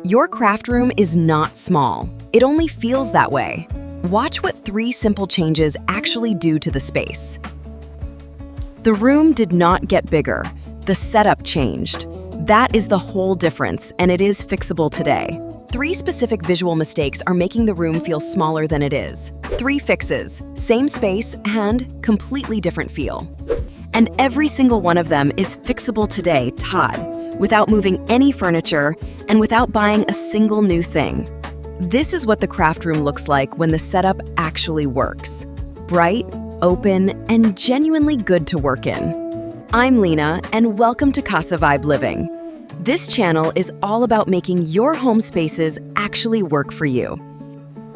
Your craft room is not small. It only feels that way. Watch what 3 simple changes actually do to the space. The room did not get bigger. The setup changed. That is the whole difference, and it is fixable today. 3 specific visual mistakes are making the room feel smaller than it is. 3 fixes, same space and completely different feel. And every single one of them is fixable today, Todd, without moving any furniture and without buying a single new thing. This is what the craft room looks like when the setup actually works. Bright, open, and genuinely good to work in. I'm Lena, and welcome to Casa Vibe Living. This channel is all about making your home spaces actually work for you.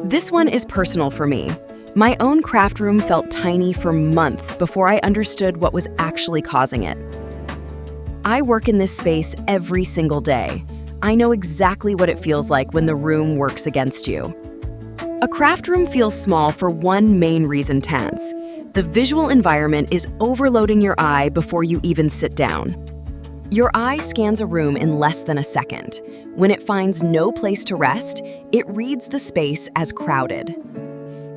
This one is personal for me. My own craft room felt tiny for months before I understood what was actually causing it. I work in this space every single day. I know exactly what it feels like when the room works against you. A craft room feels small for one main reason, Tans. The visual environment is overloading your eye before you even sit down. Your eye scans a room in less than a second. When it finds no place to rest, it reads the space as crowded.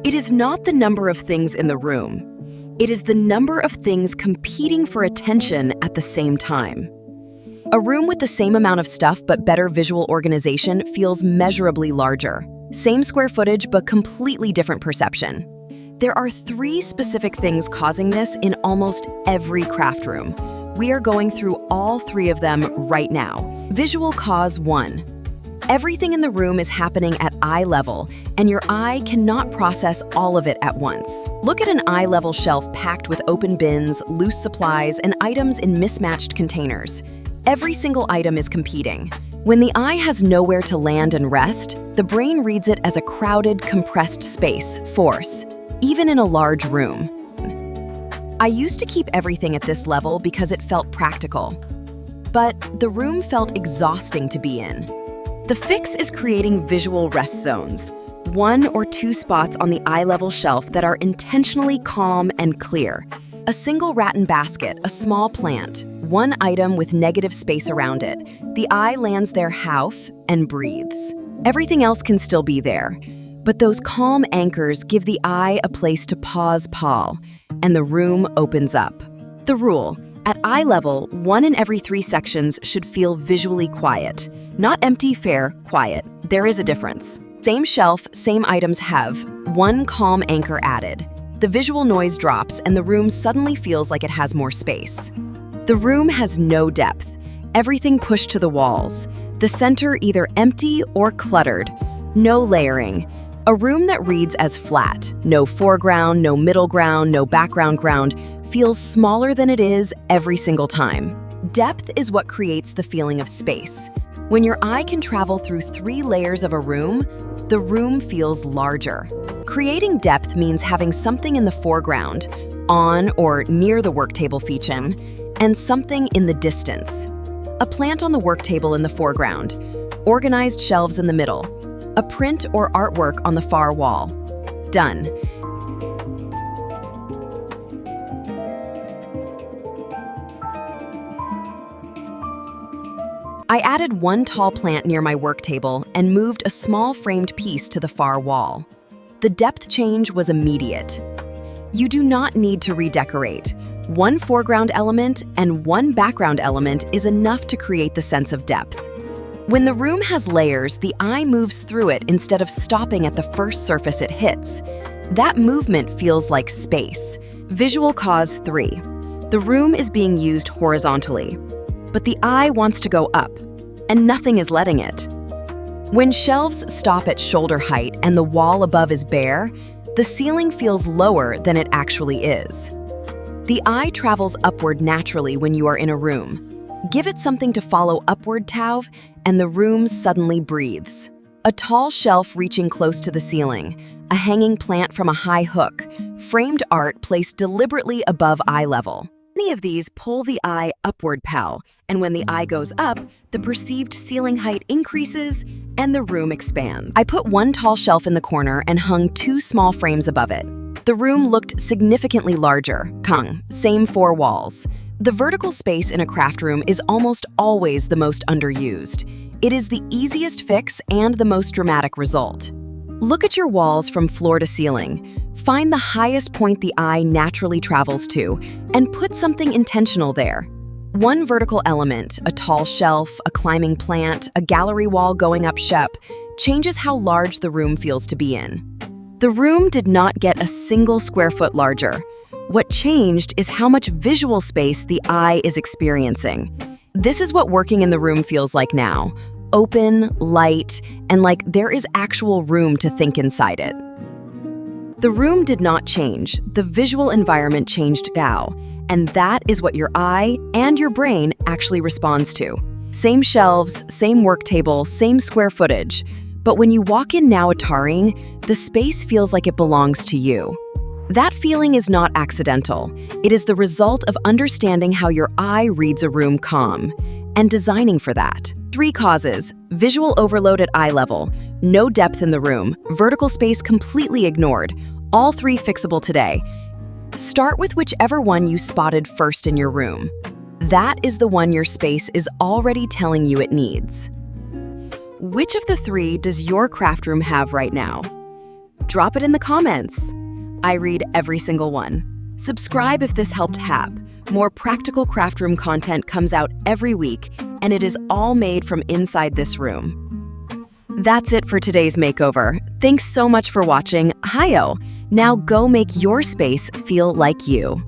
It is not the number of things in the room. It is the number of things competing for attention at the same time. A room with the same amount of stuff but better visual organization feels measurably larger. Same square footage but completely different perception. There are 3 specific things causing this in almost every craft room. We are going through all 3 of them right now. Visual cause 1. Everything in the room is happening at eye level, and your eye cannot process all of it at once. Look at an eye-level shelf packed with open bins, loose supplies, and items in mismatched containers. Every single item is competing. When the eye has nowhere to land and rest, the brain reads it as a crowded, compressed space, force, even in a large room. I used to keep everything at this level because it felt practical. But the room felt exhausting to be in. The fix is creating visual rest zones, 1 or 2 spots on the eye-level shelf that are intentionally calm and clear. A single rattan basket, a small plant, 1 item with negative space around it. The eye lands there half and breathes. Everything else can still be there, but those calm anchors give the eye a place to pause, and the room opens up. The rule: at eye level, 1 in every 3 sections should feel visually quiet. Not empty, fair, quiet. There is a difference. Same shelf, same items have 1 calm anchor added. The visual noise drops and the room suddenly feels like it has more space. The room has no depth. Everything pushed to the walls. The center either empty or cluttered. No layering. A room that reads as flat. No foreground, no middle ground, no background ground. Feels smaller than it is every single time. Depth is what creates the feeling of space. When your eye can travel through 3 layers of a room, the room feels larger. Creating depth means having something in the foreground, on or near the work table feature, and something in the distance. A plant on the work table in the foreground, organized shelves in the middle, a print or artwork on the far wall. Done. I added 1 tall plant near my work table and moved a small framed piece to the far wall. The depth change was immediate. You do not need to redecorate. 1 foreground element and 1 background element is enough to create the sense of depth. When the room has layers, the eye moves through it instead of stopping at the first surface it hits. That movement feels like space. Visual cause 3. The room is being used horizontally, but the eye wants to go up, and nothing is letting it. When shelves stop at shoulder height and the wall above is bare, the ceiling feels lower than it actually is. The eye travels upward naturally when you are in a room. Give it something to follow upward, Tauv, and the room suddenly breathes. A tall shelf reaching close to the ceiling, a hanging plant from a high hook, framed art placed deliberately above eye level. Any of these pull the eye upward, and when the eye goes up, the perceived ceiling height increases and the room expands. I put 1 tall shelf in the corner and hung 2 small frames above it. The room looked significantly larger, same 4 walls. The vertical space in a craft room is almost always the most underused. It is the easiest fix and the most dramatic result. Look at your walls from floor to ceiling. Find the highest point the eye naturally travels to and put something intentional there. One vertical element, a tall shelf, a climbing plant, a gallery wall going up Shep, changes how large the room feels to be in. The room did not get a single square foot larger. What changed is how much visual space the eye is experiencing. This is what working in the room feels like now. Open, light, and like there is actual room to think inside it. The room did not change. The visual environment changed now. And that is what your eye and your brain actually responds to. Same shelves, same work table, same square footage. But when you walk in now attarring, the space feels like it belongs to you. That feeling is not accidental. It is the result of understanding how your eye reads a room calm and designing for that. 3 causes: visual overload at eye level, no depth in the room, vertical space completely ignored. All 3 fixable today. Start with whichever one you spotted first in your room. That is the one your space is already telling you it needs. Which of the 3 does your craft room have right now? Drop it in the comments. I read every single one. Subscribe if this helped Hap. More practical craft room content comes out every week, and it is all made from inside this room. That's it for today's makeover. Thanks so much for watching. Hiyo! Now go make your space feel like you.